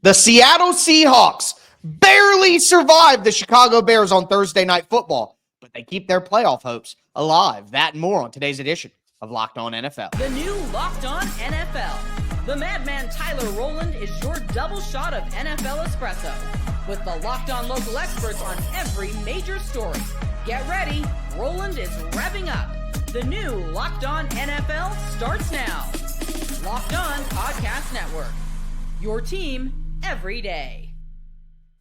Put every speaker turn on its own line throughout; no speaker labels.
The Seattle Seahawks barely survived the Chicago Bears on Thursday Night Football, but they keep their playoff hopes alive. That and more on today's edition of Locked On NFL.
The new Locked On NFL. The madman Tyler Rowland is your double shot of NFL espresso with the Locked On local experts on every major story. Get ready, Rowland is revving up. The new Locked On NFL starts now. Locked On Podcast Network. Your team every day.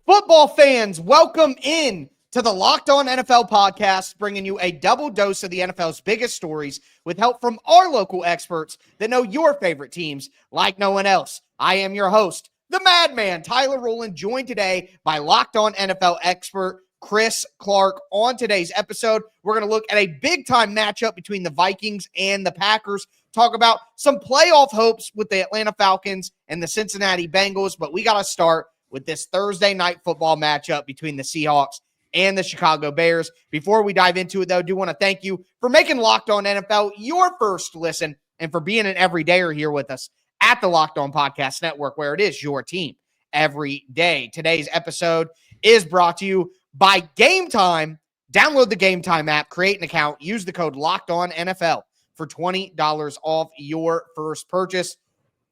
Football fans, welcome in to the Locked On NFL podcast, bringing you a double dose of the NFL's biggest stories with help from our local experts that know your favorite teams like no one else. I am your host, the madman, Tyler Rowland, joined today by Locked On NFL expert Chris Clark. On today's episode, we're going to look at a big-time matchup between the Vikings and the Packers, talk about some playoff hopes with the Atlanta Falcons and the Cincinnati Bengals, but we got to start with this Thursday night football matchup between the Seahawks and the Chicago Bears. Before we dive into it, though, I do want to thank you for making Locked On NFL your first listen and for being an everydayer here with us at the Locked On Podcast Network, where it is your team every day. Today's episode is brought to you by Gametime. Download the Gametime app, create an account, use the code LOCKEDONNFL for $20 off your first purchase.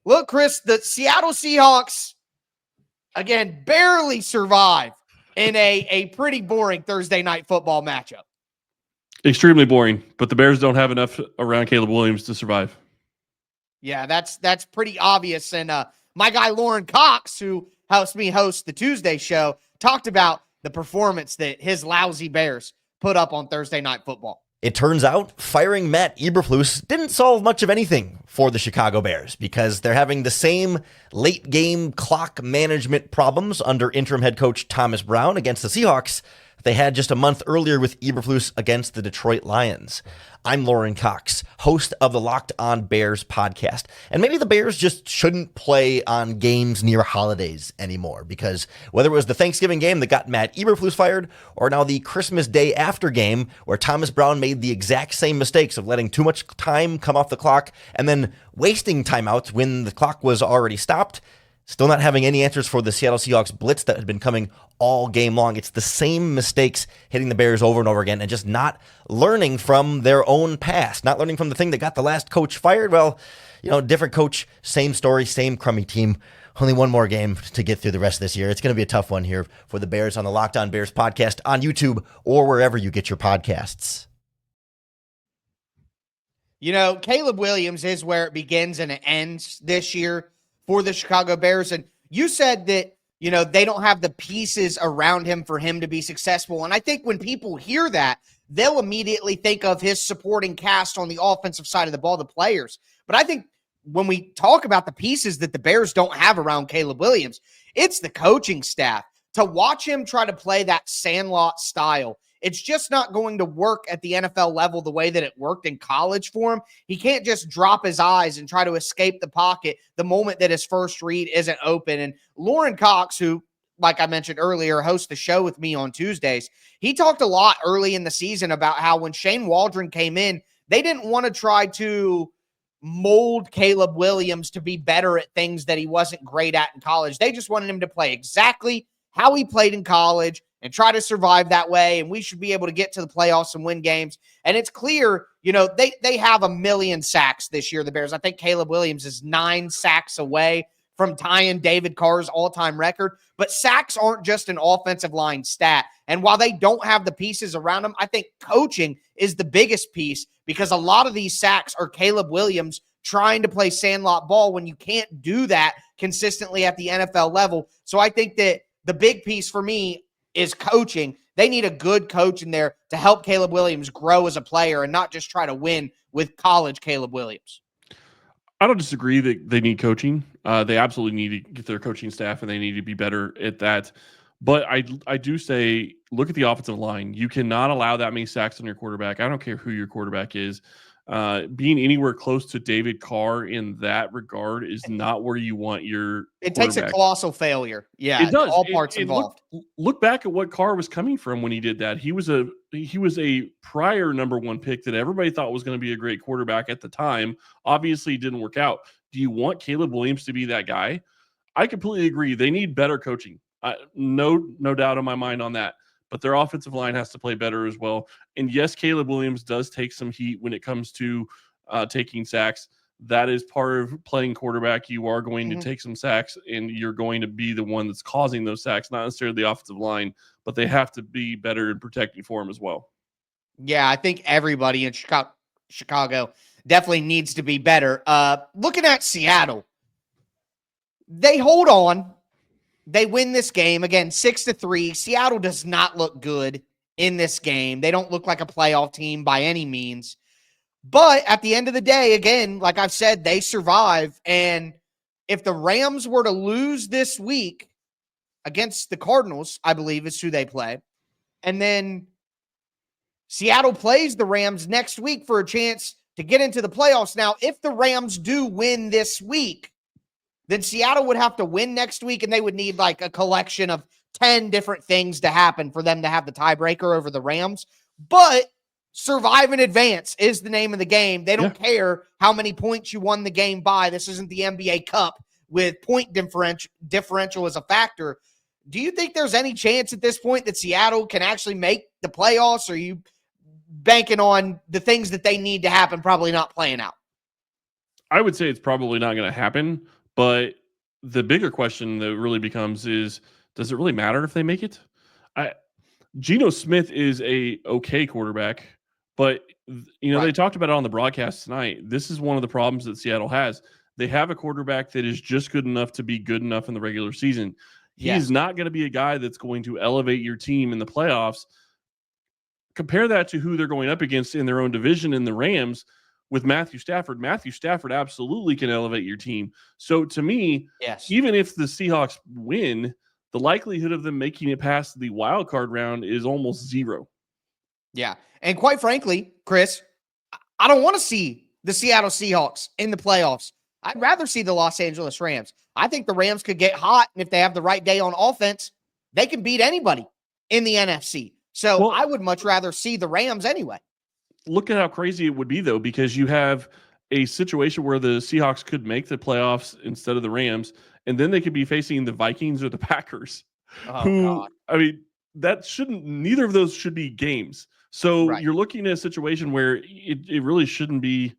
Look, Chris, the Seattle Seahawks, again, barely survive in a pretty boring Thursday night football matchup.
Extremely boring, but the Bears don't have enough around Caleb Williams to survive.
Yeah, that's pretty obvious. And my guy Lauren Cox, who helps me host the Tuesday show, talked about the performance that his lousy Bears put up on Thursday night football.
It turns out firing Matt Eberflus didn't solve much of anything for the Chicago Bears because they're having the same late game clock management problems under interim head coach Thomas Brown against the Seahawks they had just a month earlier with Eberflus against the Detroit Lions. I'm Lauren Cox, host of the Locked On Bears podcast. And maybe the Bears just shouldn't play on games near holidays anymore, because whether it was the Thanksgiving game that got Matt Eberflus fired or now the Christmas Day after game where Thomas Brown made the exact same mistakes of letting too much time come off the clock and then wasting timeouts when the clock was already stopped, still not having any answers for the Seattle Seahawks blitz that had been coming all game long. It's the same mistakes hitting the Bears over and over again and just not learning from their own past, not learning from the thing that got the last coach fired. Well, different coach, same story, same crummy team. Only one more game to get through the rest of this year. It's going to be a tough one here for the Bears on the Locked On Bears podcast on YouTube or wherever you get your podcasts.
Caleb Williams is where it begins and it ends this year for the Chicago Bears. And you said that, they don't have the pieces around him for him to be successful. And I think when people hear that, they'll immediately think of his supporting cast on the offensive side of the ball, the players. But I think when we talk about the pieces that the Bears don't have around Caleb Williams, it's the coaching staff. To watch him try to play that Sandlot style, it's just not going to work at the NFL level the way that it worked in college for him. He can't just drop his eyes and try to escape the pocket the moment that his first read isn't open. And Lauren Cox, who, like I mentioned earlier, hosts the show with me on Tuesdays, he talked a lot early in the season about how when Shane Waldron came in, they didn't want to try to mold Caleb Williams to be better at things that he wasn't great at in college. They just wanted him to play exactly how he played in college and try to survive that way, and we should be able to get to the playoffs and win games. And it's clear, they have 1 million sacks this year, the Bears. I think Caleb Williams is 9 sacks away from tying David Carr's all-time record. But sacks aren't just an offensive line stat. And while they don't have the pieces around them, I think coaching is the biggest piece, because a lot of these sacks are Caleb Williams trying to play sandlot ball when you can't do that consistently at the NFL level. So I think that the big piece for me is coaching. They need a good coach in there to help Caleb Williams grow as a player and not just try to win with college Caleb Williams.
I don't disagree that they need coaching. They absolutely need to get their coaching staff, and they need to be better at that. But I do say, look at the offensive line. You cannot allow that many sacks on your quarterback. I don't care who your quarterback is. Being anywhere close to David Carr in that regard is not where you want your
It takes a colossal failure. Yeah,
it does.
All parts involved.
Look back at what Carr was coming from when he did that. He was a prior number 1 pick that everybody thought was going to be a great quarterback at the time. Obviously, it didn't work out. Do you want Caleb Williams to be that guy? I completely agree. They need better coaching. No doubt in my mind on that. But their offensive line has to play better as well. And yes, Caleb Williams does take some heat when it comes to taking sacks. That is part of playing quarterback. You are going to take some sacks, and you're going to be the one that's causing those sacks, not necessarily the offensive line, but they have to be better in protecting for him as well.
Yeah, I think everybody in Chicago definitely needs to be better. Looking at Seattle, they hold on. They win this game again, 6-3. Seattle does not look good in this game. They don't look like a playoff team by any means. But at the end of the day, again, like I've said, they survive. And if the Rams were to lose this week against the Cardinals, I believe is who they play, and then Seattle plays the Rams next week for a chance to get into the playoffs. Now, if the Rams do win this week, then Seattle would have to win next week, and they would need like a collection of 10 different things to happen for them to have the tiebreaker over the Rams. But survive and advance is the name of the game. They don't care how many points you won the game by. This isn't the NBA Cup with point differential as a factor. Do you think there's any chance at this point that Seattle can actually make the playoffs, or are you banking on the things that they need to happen probably not playing out?
I would say it's probably not going to happen. But the bigger question that really becomes is, does it really matter if they make it? Geno Smith is a okay quarterback, but they talked about it on the broadcast tonight. This is one of the problems that Seattle has. They have a quarterback that is just good enough to be good enough in the regular season. He's not going to be a guy that's going to elevate your team in the playoffs. Compare that to who they're going up against in their own division in the Rams. With Matthew Stafford absolutely can elevate your team. So to me, even if the Seahawks win, the likelihood of them making it past the wild card round is almost zero.
Yeah. And quite frankly, Chris, I don't want to see the Seattle Seahawks in the playoffs. I'd rather see the Los Angeles Rams. I think the Rams could get hot, and if they have the right day on offense, they can beat anybody in the NFC. So I would much rather see the Rams anyway.
Look at how crazy it would be, though, because you have a situation where the Seahawks could make the playoffs instead of the Rams, and then they could be facing the Vikings or the Packers. God. I mean, neither of those should be games. So you're looking at a situation where it really shouldn't be.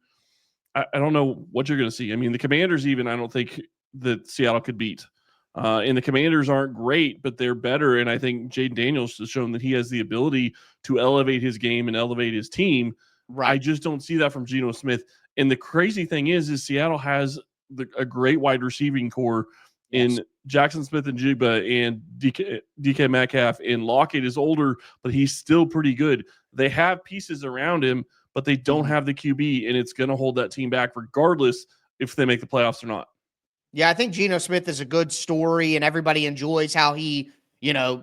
I don't know what you're going to see. I mean, the Commanders I don't think that Seattle could beat. And the Commanders aren't great, but they're better. And I think Jaden Daniels has shown that he has the ability to elevate his game and elevate his team. I just don't see that from Geno Smith. And the crazy thing is Seattle has a great wide receiving core in Jackson Smith and Jigba and DK Metcalf, and Lockett is older, but he's still pretty good. They have pieces around him, but they don't have the QB, and it's going to hold that team back regardless if they make the playoffs or not.
Yeah, I think Geno Smith is a good story, and everybody enjoys how he,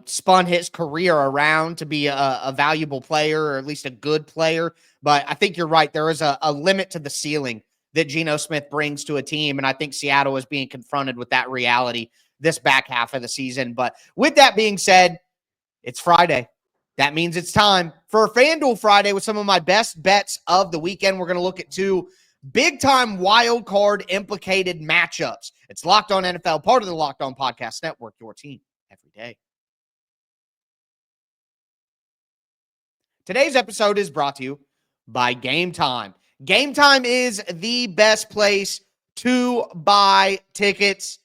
spun his career around to be a valuable player, or at least a good player. But I think you're right. There is a limit to the ceiling that Geno Smith brings to a team, and I think Seattle is being confronted with that reality this back half of the season. But with that being said, it's Friday. That means it's time for a FanDuel Friday with some of my best bets of the weekend. We're going to look at two big-time wild card implicated matchups. It's Locked On NFL, part of the Locked On Podcast Network, your team every day. Today's episode is brought to you by Gametime. Gametime is the best place to buy tickets.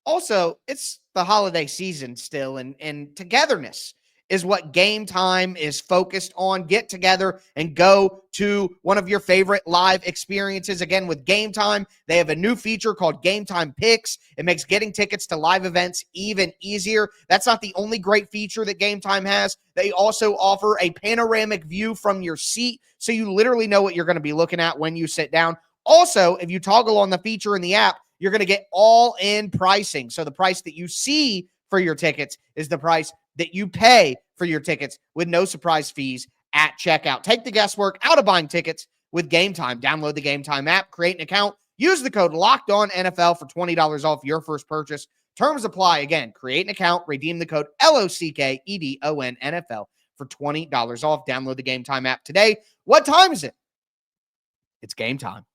Also, it's the holiday season still, and togetherness is what Gametime is focused on. Get together and go to one of your favorite live experiences. Again, with Gametime, they have a new feature called Gametime Picks. It makes getting tickets to live events even easier. That's not the only great feature that Gametime has. They also offer a panoramic view from your seat, so you literally know what you're going to be looking at when you sit down. Also, if you toggle on the feature in the app, you're going to get all-in pricing. So the price that you see for your tickets is the price that you pay for your tickets with no surprise fees at checkout. Take the guesswork out of buying tickets with Gametime. Download the Gametime app, create an account, use the code LOCKEDONNFL for $20 off your first purchase. Terms apply. Again, create an account, redeem the code LOCKEDONNFL for $20 off. Download the Gametime app today. What time is it? It's game time.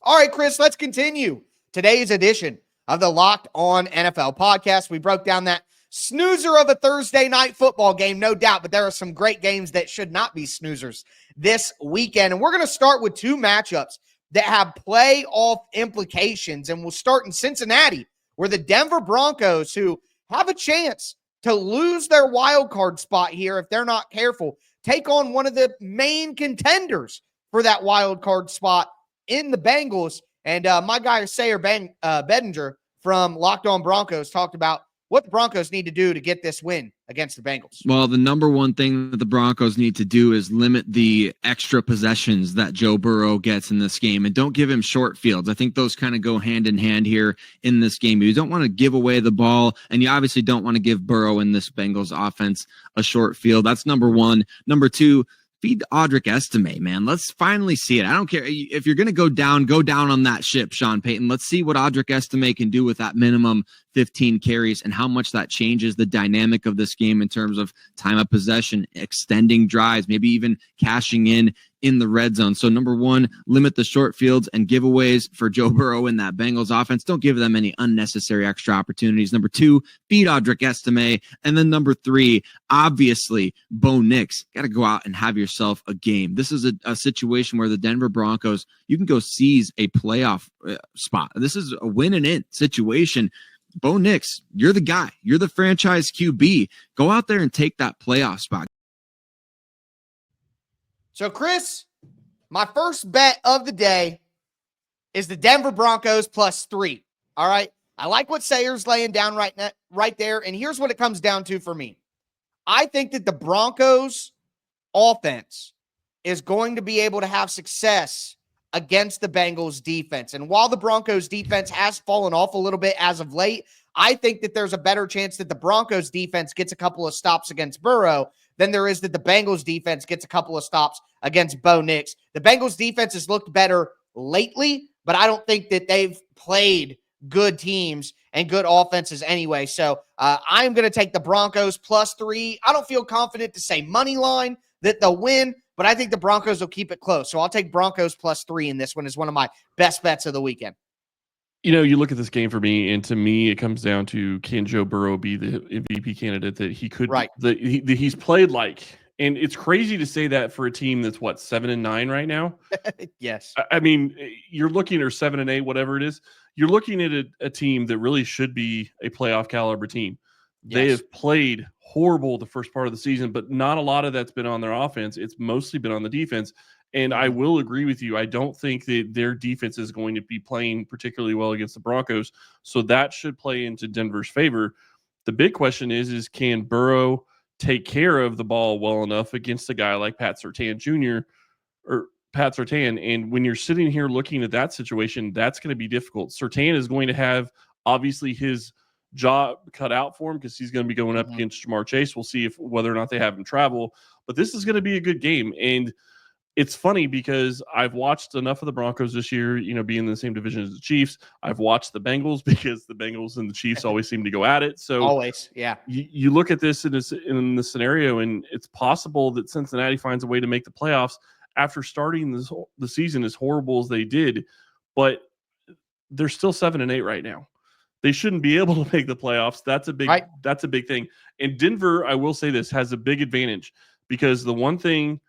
All right, Chris, let's continue today's edition of the Locked On NFL podcast. We broke down that snoozer of a Thursday night football game, no doubt, but there are some great games that should not be snoozers this weekend. And we're going to start with two matchups that have playoff implications. And we'll start in Cincinnati, where the Denver Broncos, who have a chance to lose their wild card spot here if they're not careful, take on one of the main contenders for that wild card spot in the Bengals. And my guy, Sayer Bedinger from Locked On Broncos, talked about what the Broncos need to do to get this win against the Bengals.
Well, the number one thing that the Broncos need to do is limit the extra possessions that Joe Burrow gets in this game, and don't give him short fields. I think those kind of go hand in hand here in this game. You don't want to give away the ball, and you obviously don't want to give Burrow in this Bengals offense a short field. That's number one. Number two, feed Audric Estime, man. Let's finally see it. I don't care if you're going to go down on that ship, Sean Payton. Let's see what Audric Estime can do with that minimum 15 carries and how much that changes the dynamic of this game in terms of time of possession, extending drives, maybe even cashing in the red zone. So number one, limit the short fields and giveaways for Joe Burrow in that Bengals offense. Don't give them any unnecessary extra opportunities. Number two, feed Audric Estime. And then number three, obviously, Bo Nix. Got to go out and have yourself a game. This is a situation where the Denver Broncos, you can go seize a playoff spot. This is a win and in situation. Bo Nix, you're the guy. You're the franchise QB. Go out there and take that playoff spot.
So, Chris, my first bet of the day is the Denver Broncos +3. All right? I like what Sayer's laying down right there, and here's what it comes down to for me. I think that the Broncos offense is going to be able to have success against the Bengals defense. And while the Broncos defense has fallen off a little bit as of late, I think that there's a better chance that the Broncos defense gets a couple of stops against Burrow than there is that the Bengals defense gets a couple of stops against Bo Nix. The Bengals defense has looked better lately, but I don't think that they've played good teams and good offenses anyway. So I'm going to take the Broncos +3. I don't feel confident to say money line that they'll win, but I think the Broncos will keep it close. So I'll take Broncos +3 in this one as one of my best bets of the weekend.
You know, you look at this game for me, and to me, it comes down to, can Joe Burrow be the MVP candidate that he could,
right?
That he's played like. And it's crazy to say that for a team that's 7-9 right now.
Yes.
I mean, you're looking at 7-8, whatever it is. You're looking at a team that really should be a playoff caliber team. Yes. They have played horrible the first part of the season, but not a lot of that's been on their offense. It's mostly been on the defense. And I will agree with you. I don't think that their defense is going to be playing particularly well against the Broncos. So that should play into Denver's favor. The big question is can Burrow take care of the ball well enough against a guy like Pat Surtain Jr. or Pat Surtain? And when you're sitting here looking at that situation, that's going to be difficult. Surtain is going to have obviously his job cut out for him because he's going to be going up against Jamar Chase. We'll see whether or not they have him travel. But this is going to be a good game. And it's funny because I've watched enough of the Broncos this year, being in the same division as the Chiefs. I've watched the Bengals because the Bengals and the Chiefs always seem to go at it. So
always, yeah.
You look at this in this scenario, and it's possible that Cincinnati finds a way to make the playoffs after starting the season as horrible as they did. But they're still 7-8 right now. They shouldn't be able to make the playoffs. That's a big thing. And Denver, I will say this, has a big advantage because the one thing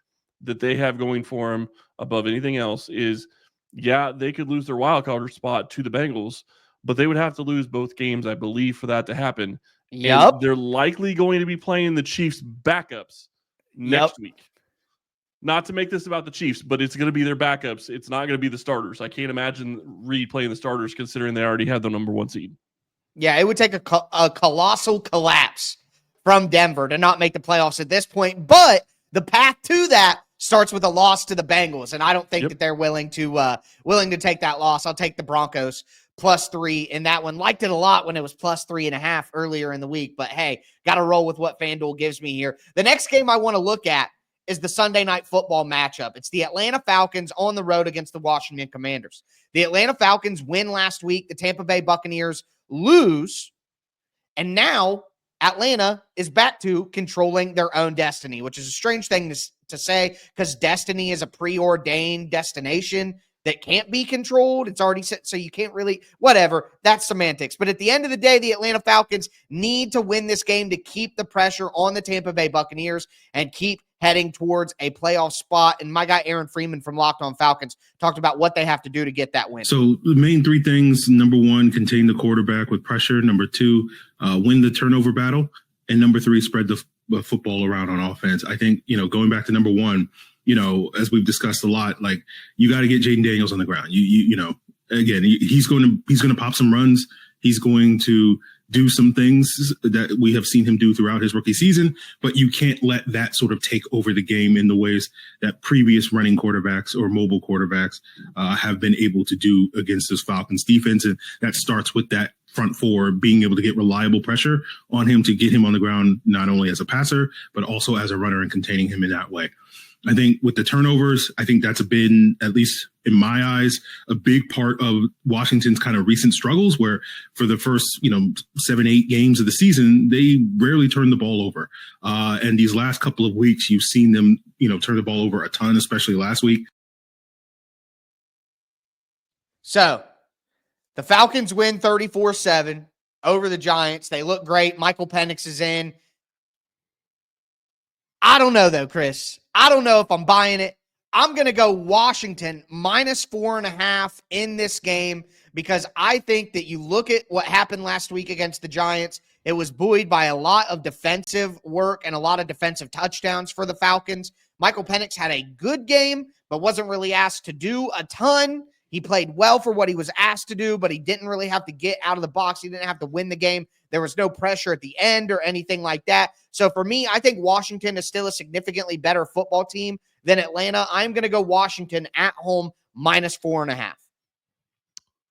that they have going for them above anything else is, they could lose their wild card spot to the Bengals, but they would have to lose both games, I believe, for that to happen.
Yep.
And they're likely going to be playing the Chiefs backups next week. Not to make this about the Chiefs, but it's going to be their backups. It's not going to be the starters. I can't imagine Reed playing the starters considering they already had the number 1 seed.
Yeah, it would take a colossal collapse from Denver to not make the playoffs at this point, but the path to that starts with a loss to the Bengals, and I don't think that they're willing to take that loss. I'll take the Broncos +3 in that one. Liked it a lot when it was +3.5 earlier in the week, but hey, got to roll with what FanDuel gives me here. The next game I want to look at is the Sunday Night Football matchup. It's the Atlanta Falcons on the road against the Washington Commanders. The Atlanta Falcons win last week. The Tampa Bay Buccaneers lose, and now Atlanta is back to controlling their own destiny, which is a strange thing to say because destiny is a preordained destination. that can't be controlled. It's already set, so you can't really, whatever. That's semantics. But at the end of the day, the Atlanta Falcons need to win this game to keep the pressure on the Tampa Bay Buccaneers and keep heading towards a playoff spot. And my guy Aaron Freeman from Locked On Falcons talked about what they have to do to get that win.
So the main three things: number one, contain the quarterback with pressure; number two, win the turnover battle; and number three, spread the football around on offense. I think, going back to number one, as we've discussed a lot, like, you got to get Jaden Daniels on the ground. Again, he's going to pop some runs. He's going to do some things that we have seen him do throughout his rookie season, but you can't let that sort of take over the game in the ways that previous running quarterbacks or mobile quarterbacks have been able to do against this Falcons defense. And that starts with that front four being able to get reliable pressure on him to get him on the ground, not only as a passer, but also as a runner, and containing him in that way. I think with the turnovers, I think that's been, at least in my eyes, a big part of Washington's kind of recent struggles, where for the first, 7-8 games of the season, they rarely turn the ball over. And these last couple of weeks, you've seen them, turn the ball over a ton, especially last week.
So the Falcons win 34-7 over the Giants. They look great. Michael Penix is in. I don't know, though, Chris. I don't know if I'm buying it. I'm going to go Washington -4.5 in this game, because I think that you look at what happened last week against the Giants. It was buoyed by a lot of defensive work and a lot of defensive touchdowns for the Falcons. Michael Penix had a good game, but wasn't really asked to do a ton. He played well for what he was asked to do, but he didn't really have to get out of the box. He didn't have to win the game. There was no pressure at the end or anything like that. So for me, I think Washington is still a significantly better football team than Atlanta. I'm going to go Washington at home -4.5.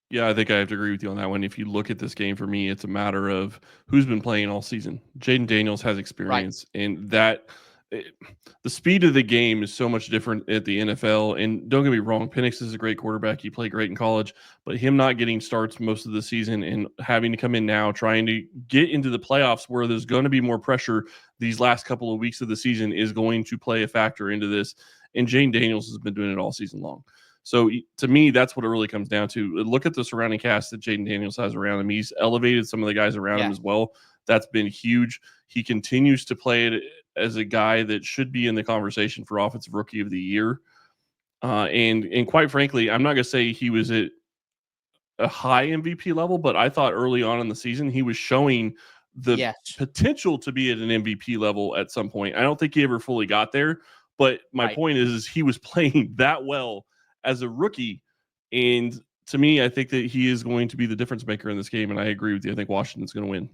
Yeah, I think I have to agree with you on that one. If you look at this game, for me, it's a matter of who's been playing all season. Jaden Daniels has experience, and the speed of the game is so much different at the NFL. And don't get me wrong, Penix is a great quarterback. He played great in college, but him not getting starts most of the season and having to come in now, trying to get into the playoffs where there's going to be more pressure these last couple of weeks of the season, is going to play a factor into this. And Jaden Daniels has been doing it all season long. So to me, that's what it really comes down to. Look at the surrounding cast that Jaden Daniels has around him. He's elevated some of the guys around him as well. That's been huge. He continues to play it as a guy that should be in the conversation for Offensive Rookie of the Year. And quite frankly, I'm not going to say he was at a high MVP level, but I thought early on in the season he was showing the potential to be at an MVP level at some point. I don't think he ever fully got there, but my point is he was playing that well as a rookie. And to me, I think that he is going to be the difference maker in this game. And I agree with you. I think Washington's going to win.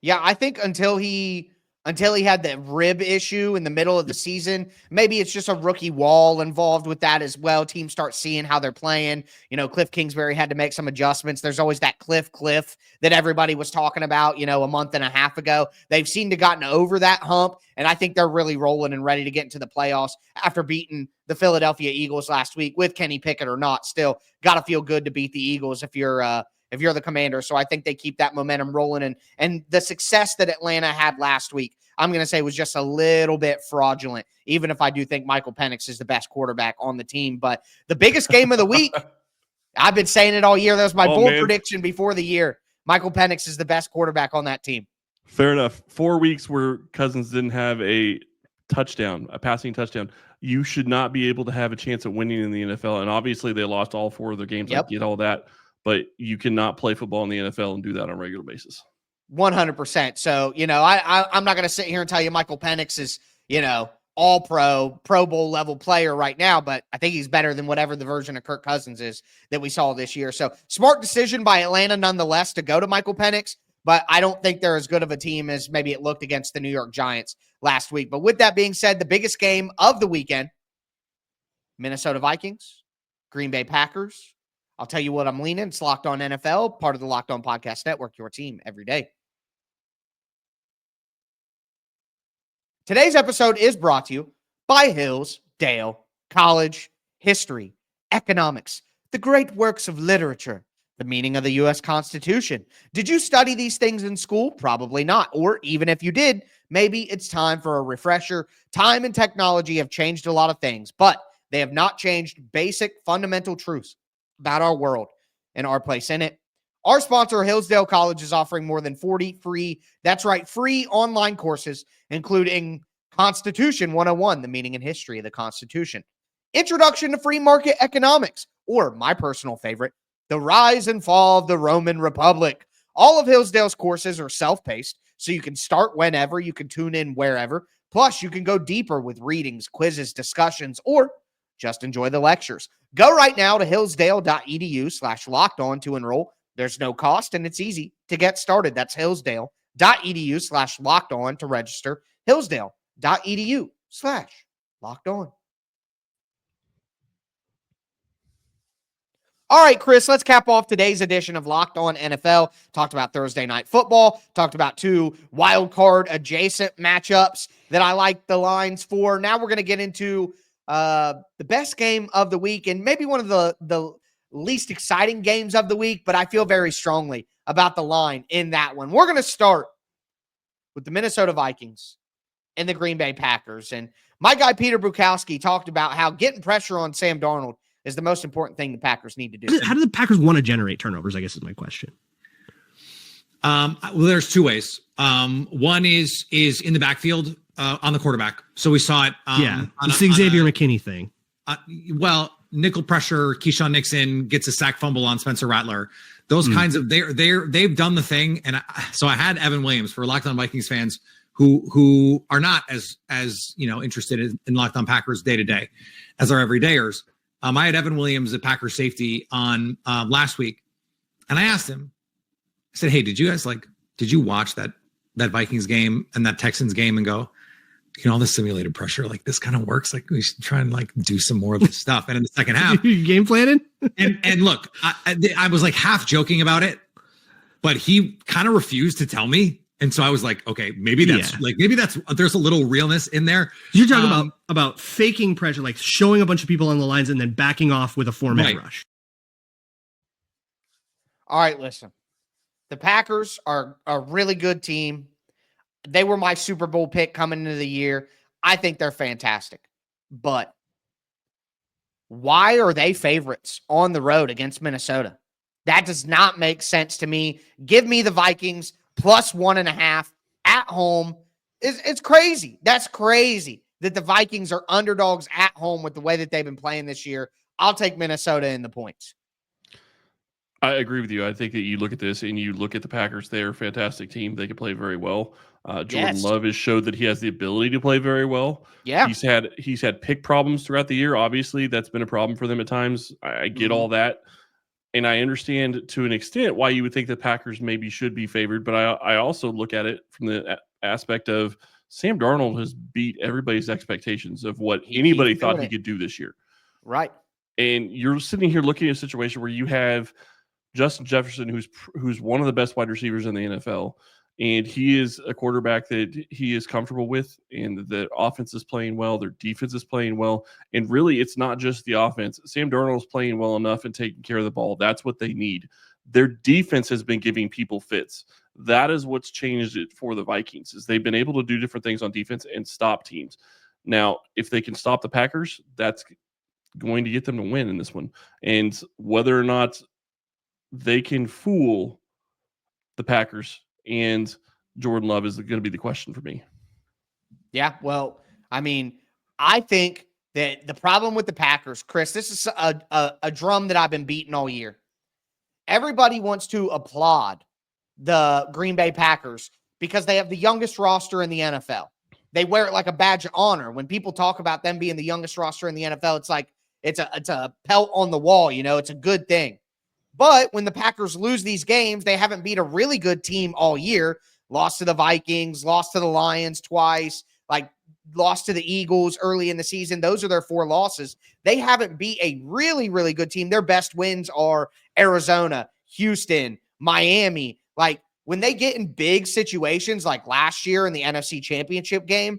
Yeah, I think until he had that rib issue in the middle of the season, maybe it's just a rookie wall involved with that as well. Teams start seeing how they're playing. Cliff Kingsbury had to make some adjustments. There's always that cliff that everybody was talking about, a month and a half ago. They've seemed to gotten over that hump, and I think they're really rolling and ready to get into the playoffs after beating the Philadelphia Eagles last week, with Kenny Pickett or not. Still got to feel good to beat the Eagles if you're the Commander. So I think they keep that momentum rolling, and the success that Atlanta had last week, I'm going to say, was just a little bit fraudulent, even if I do think Michael Penix is the best quarterback on the team. But the biggest game of the week, I've been saying it all year. That was my bold prediction before the year. Michael Penix is the best quarterback on that team.
Fair enough. 4 weeks where Cousins didn't have a passing touchdown. You should not be able to have a chance at winning in the NFL. And obviously they lost all 4 of their games. I get all that. But you cannot play football in the NFL and do that on a regular basis.
100%. So, I'm not going to sit here and tell you Michael Penix is, all Pro Bowl level player right now, but I think he's better than whatever the version of Kirk Cousins is that we saw this year. So smart decision by Atlanta nonetheless to go to Michael Penix, but I don't think they're as good of a team as maybe it looked against the New York Giants last week. But with that being said, the biggest game of the weekend, Minnesota Vikings, Green Bay Packers. I'll tell you what I'm leaning. It's Locked On NFL, part of the Locked On Podcast Network, your team every day. Today's episode is brought to you by Hillsdale College. History, economics, the great works of literature, the meaning of the U.S. Constitution. Did you study these things in school? Probably not. Or even if you did, maybe it's time for a refresher. Time and technology have changed a lot of things, but They have not changed basic fundamental truths about our world and our place in it. Our sponsor, Hillsdale College, is offering more than 40 free online courses, including Constitution 101, the meaning and history of the Constitution, Introduction to Free Market Economics, or my personal favorite, The Rise and Fall of the Roman Republic. All of Hillsdale's courses are self-paced, so you can start whenever, you can tune in wherever. Plus, you can go deeper with readings, quizzes, discussions, or just enjoy the lectures. Go right now to hillsdale.edu/lockedon to enroll. There's no cost, and it's easy to get started. That's hillsdale.edu/lockedon to register. hillsdale.edu/lockedon. All right, Chris, let's cap off today's edition of Locked On NFL. Talked about Thursday Night Football, talked about two wild card adjacent matchups that I like the lines for. Now we're going to get into the best game of the week and maybe one of the least exciting games of the week, but I feel very strongly about the line in that one. We're going to start with the Minnesota Vikings and the Green Bay Packers. And my guy, Peter Bukowski, talked about how getting pressure on Sam Darnold is the most important thing the Packers need to do.
How do the Packers want to generate turnovers, I guess is my question.
Well, there's two ways. One is in the backfield on the quarterback. So we saw it.
It's the Xavier McKinney thing.
Nickel pressure, Keyshawn Nixon gets a sack fumble on Spencer Rattler. Those kinds of they've done the thing. And so I had Evan Williams for Locked On Vikings fans who are not as interested in Locked On Packers day to day as our everydayers. I had Evan Williams at Packers safety on last week, and I asked him. I said, "Hey, did you watch that Vikings game and that Texans game and go, all this simulated pressure, like this kind of works. Like we should try and like do some more of this stuff." And in the second half,
game planning.
and look, I was like half joking about it, but he kind of refused to tell me. And so I was like, okay, maybe that's there's a little realness in there.
You're talking about faking pressure, like showing a bunch of people on the lines and then backing off with a 4-man rush.
All right, listen. The Packers are a really good team. They were my Super Bowl pick coming into the year. I think they're fantastic. But why are they favorites on the road against Minnesota? That does not make sense to me. Give me the Vikings plus 1.5 at home. It's crazy. That's crazy that the Vikings are underdogs at home with the way that they've been playing this year. I'll take Minnesota in the points.
I agree with you. I think that you look at this and you look at the Packers. They're a fantastic team. They can play very well. Jordan Love has showed that he has the ability to play very well.
Yeah.
He's had pick problems throughout the year. Obviously, that's been a problem for them at times. I get all that. And I understand to an extent why you would think the Packers maybe should be favored. But I also look at it from the aspect of Sam Darnold has beat everybody's expectations of what anybody thought he could do this year.
Right.
And you're sitting here looking at a situation where you have Justin Jefferson, who's one of the best wide receivers in the NFL, and he is a quarterback that he is comfortable with, and the offense is playing well, their defense is playing well, and really it's not just the offense. Sam Darnold is playing well enough and taking care of the ball. That's what they need. Their defense has been giving people fits. That is what's changed it for the Vikings, is they've been able to do different things on defense and stop teams. Now, if they can stop the Packers, that's going to get them to win in this one. And whether or not they can fool the Packers and Jordan Love is going to be the question for me.
Yeah, well, I mean, I think that the problem with the Packers, Chris, this is a drum that I've been beating all year. Everybody wants to applaud the Green Bay Packers because they have the youngest roster in the NFL. They wear it like a badge of honor. When people talk about them being the youngest roster in the NFL, it's like it's a pelt on the wall, it's a good thing. But when the Packers lose these games, they haven't beat a really good team all year. Lost to the Vikings, lost to the Lions twice, lost to the Eagles early in the season. Those are their 4 losses. They haven't beat a really, really good team. Their best wins are Arizona, Houston, Miami. When they get in big situations like last year in the NFC Championship game,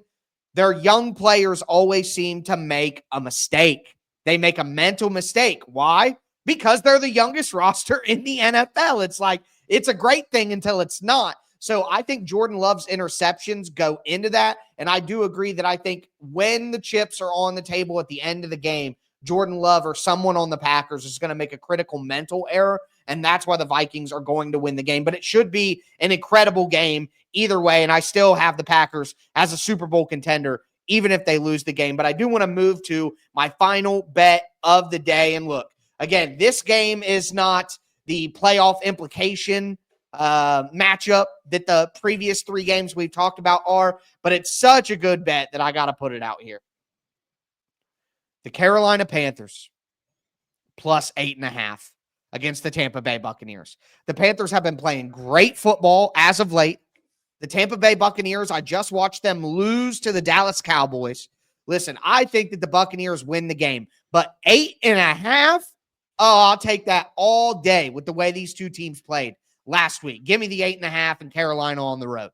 their young players always seem to make a mistake. They make a mental mistake. Why? Because they're the youngest roster in the NFL. It's a great thing until it's not. So I think Jordan Love's interceptions go into that. And I do agree that I think when the chips are on the table at the end of the game, Jordan Love or someone on the Packers is going to make a critical mental error, and that's why the Vikings are going to win the game. But it should be an incredible game either way, and I still have the Packers as a Super Bowl contender, even if they lose the game. But I do want to move to my final bet of the day. And look, again, this game is not the playoff implication matchup that the previous 3 games we've talked about are, but it's such a good bet that I got to put it out here. The Carolina Panthers plus 8.5 against the Tampa Bay Buccaneers. The Panthers have been playing great football as of late. The Tampa Bay Buccaneers, I just watched them lose to the Dallas Cowboys. Listen, I think that the Buccaneers win the game, but 8.5, I'll take that all day with the way these two teams played last week. Give me the 8.5 and Carolina on the road.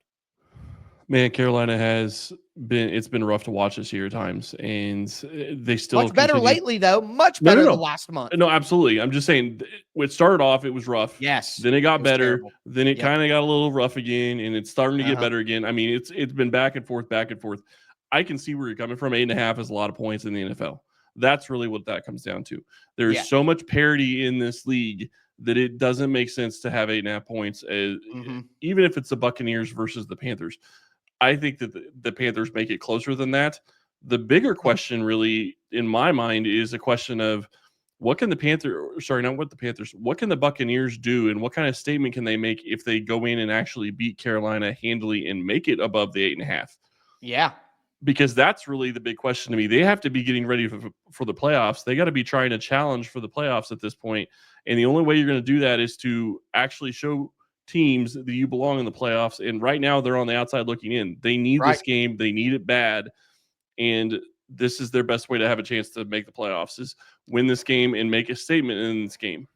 Man, Carolina it's been rough to watch this year at times, and they still
much better lately, though. Much better than last month.
No, absolutely. I'm just saying, it started off, it was rough.
Yes.
Then it got better.
Terrible.
Then it kind of got a little rough again, and it's starting to get better again. I mean, it's been back and forth, back and forth. I can see where you're coming from. 8.5 is a lot of points in the NFL. That's really what that comes down to. There's so much parity in this league that it doesn't make sense to have 8.5 points, even if it's the Buccaneers versus the Panthers. I think that the Panthers make it closer than that. The bigger question, really, in my mind, is a question of what can the Buccaneers do, and what kind of statement can they make if they go in and actually beat Carolina handily and make it above the 8.5?
Yeah.
Because that's really the big question to me. They have to be getting ready for the playoffs. They got to be trying to challenge for the playoffs at this point. And the only way you're going to do that is to actually show teams that you belong in the playoffs. And right now they're on the outside looking in. They need this game. They need it bad. And this is their best way to have a chance to make the playoffs, is win this game and make a statement in this game.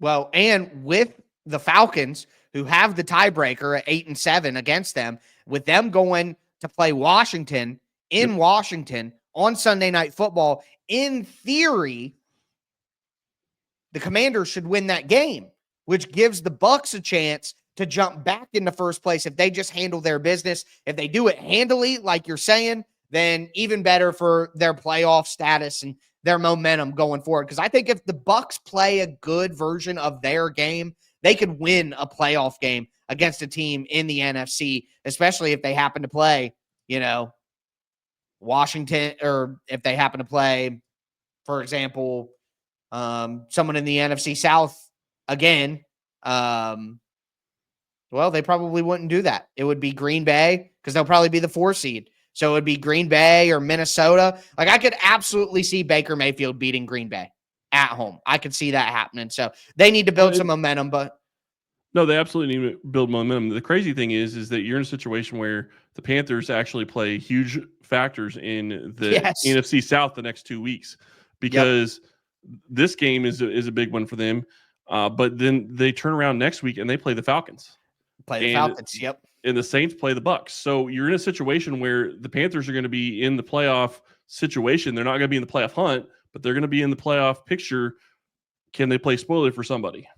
Well, and with the Falcons, who have the tiebreaker at 8-7 against them, with them going to play Washington in Washington on Sunday Night Football, in theory, the Commanders should win that game, which gives the Bucs a chance to jump back into first place if they just handle their business. If they do it handily, like you're saying, then even better for their playoff status and their momentum going forward. Because I think if the Bucs play a good version of their game, they could win a playoff game against a team in the NFC, especially if they happen to play, Washington, or if they happen to play, for example, someone in the NFC South again. Well, they probably wouldn't do that. It would be Green Bay, because they'll probably be the 4 seed. So it would be Green Bay or Minnesota. Like, I could absolutely see Baker Mayfield beating Green Bay at home. I could see that happening. So they need to build some momentum, but
no, they absolutely need to build momentum. The crazy thing is that you're in a situation where the Panthers actually play huge factors in the NFC South the next 2 weeks, because this game is a big one for them. But then they turn around next week and they play the Falcons. And the Saints play the Bucs. So you're in a situation where the Panthers are going to be in the playoff situation. They're not going to be in the playoff hunt, but they're going to be in the playoff picture. Can they play spoiler for somebody?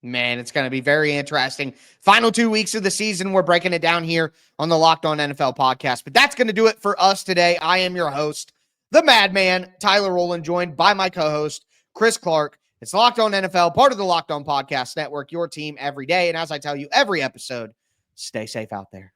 Man, it's going to be very interesting. Final 2 weeks of the season. We're breaking it down here on the Locked On NFL podcast. But that's going to do it for us today. I am your host, the Madman, Tyler Rowland, joined by my co-host, Chris Clark. It's Locked On NFL, part of the Locked On Podcast Network, your team every day. And as I tell you every episode, stay safe out there.